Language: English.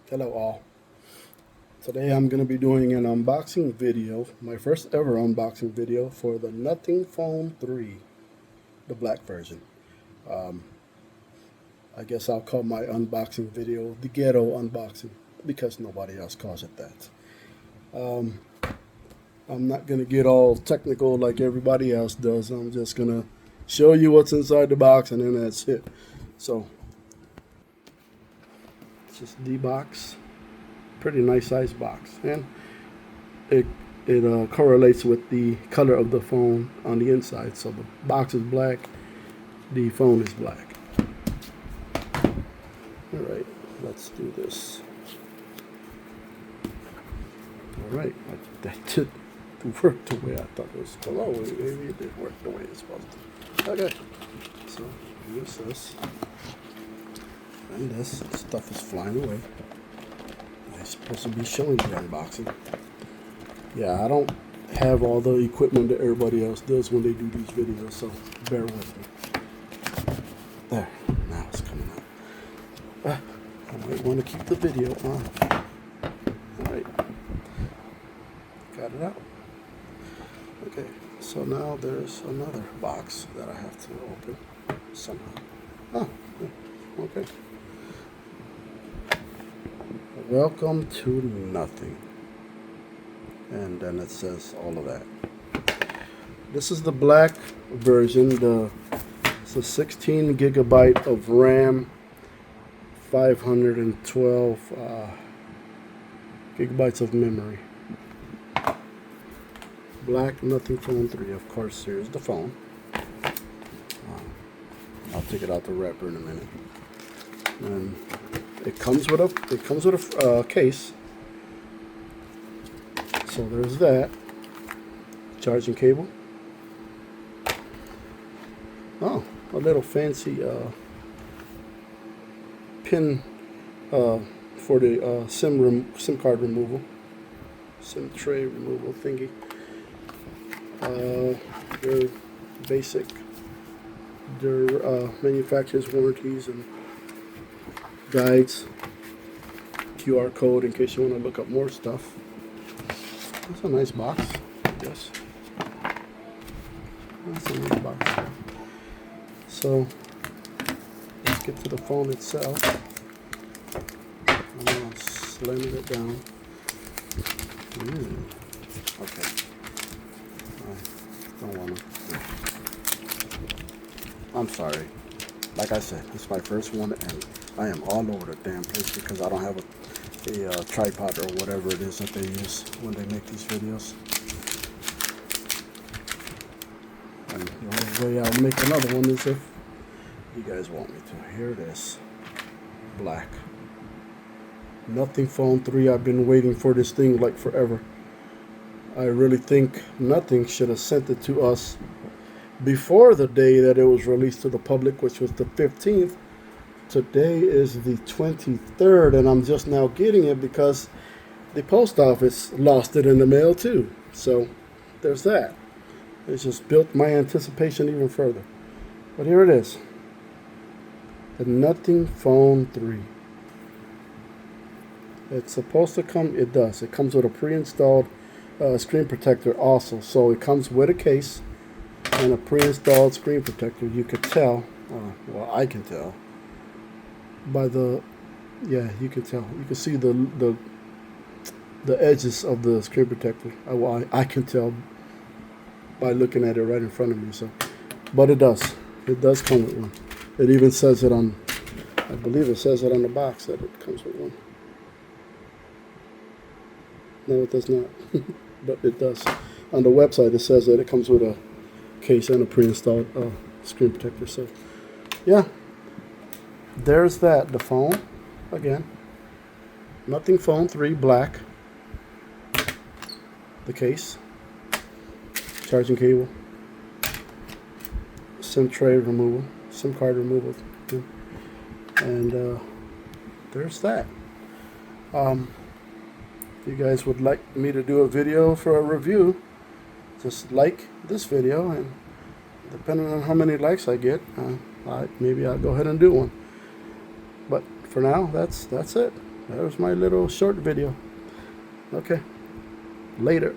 Hello all. Today I'm going to be doing an unboxing video, my first ever unboxing video for the Nothing Phone 3, the black version. Um, I guess I'll call my unboxing video the ghetto unboxing because nobody else calls it that. Um, I'm not going to get all technical like everybody else does. I'm just going to show you what's inside the box and then that's it. So, it's just the box. Pretty nice size box. And it correlates with the color of the phone on the inside. So the box is black, the phone is black. All right, let's do this. All right, that did work the way I thought it was supposed to. Oh, maybe it did work the way it's supposed to. Okay, so here's this. And this stuff is flying away. I'm supposed to be showing the unboxing. Yeah, I don't have all the equipment that everybody else does when they do these videos, so bear with me. There, now it's coming out. I might want to keep the video on. Alright, got it out. Okay, so now there's another box that I have to open somehow. Oh, okay. Welcome to nothing. And then it says all of that. This is the black version. It's a 16 gigabyte of RAM, 512 gigabytes of memory. Black Nothing Phone 3. Of course, here's the phone. I'll take it out the wrapper in a minute. And it comes with a case. So there's that. Charging cable. Oh, a little fancy pin for the SIM card removal, SIM tray removal thingy. Their basic, their manufacturer's warranties and guides. QR code in case you want to look up more stuff. That's a nice box, I guess. That's a nice box. So, let's get to the phone itself. I'm going to slam it down. Okay. I don't want to. I'm sorry. Like I said, it's my first one, and I am all over the damn place because I don't have a tripod or whatever it is that they use when they make these videos. And the only way I'll make another one is if you guys want me to. Here it is. Black. Nothing Phone 3. I've been waiting for this thing like forever. I really think Nothing should have sent it to us before the day that it was released to the public, which was the 15th. Today is the 23rd, and I'm just now getting it because the post office lost it in the mail too. So there's that. It's just built my anticipation even further. But here it is. The Nothing Phone 3. It's supposed to come, it does. It comes with a pre-installed screen protector also. So it comes with a case and a pre-installed screen protector. You could tell, well, I can tell by the, yeah, you can tell. You can see the edges of the screen protector. I can tell by looking at it right in front of me. So, but it does come with one. It even says it on, I believe it says it on the box that it comes with one. No, it does not, but it does. On the website, it says that it comes with a case and a pre-installed screen protector. So, yeah. There's that, the phone, again. Nothing Phone 3, black. The case. Charging cable. SIM tray removal. SIM card removal. And there's that. If you guys would like me to do a video for a review, just like this video, and depending on how many likes I get, maybe I'll go ahead and do one. But for now, that's it. that was my little short video. Okay, later.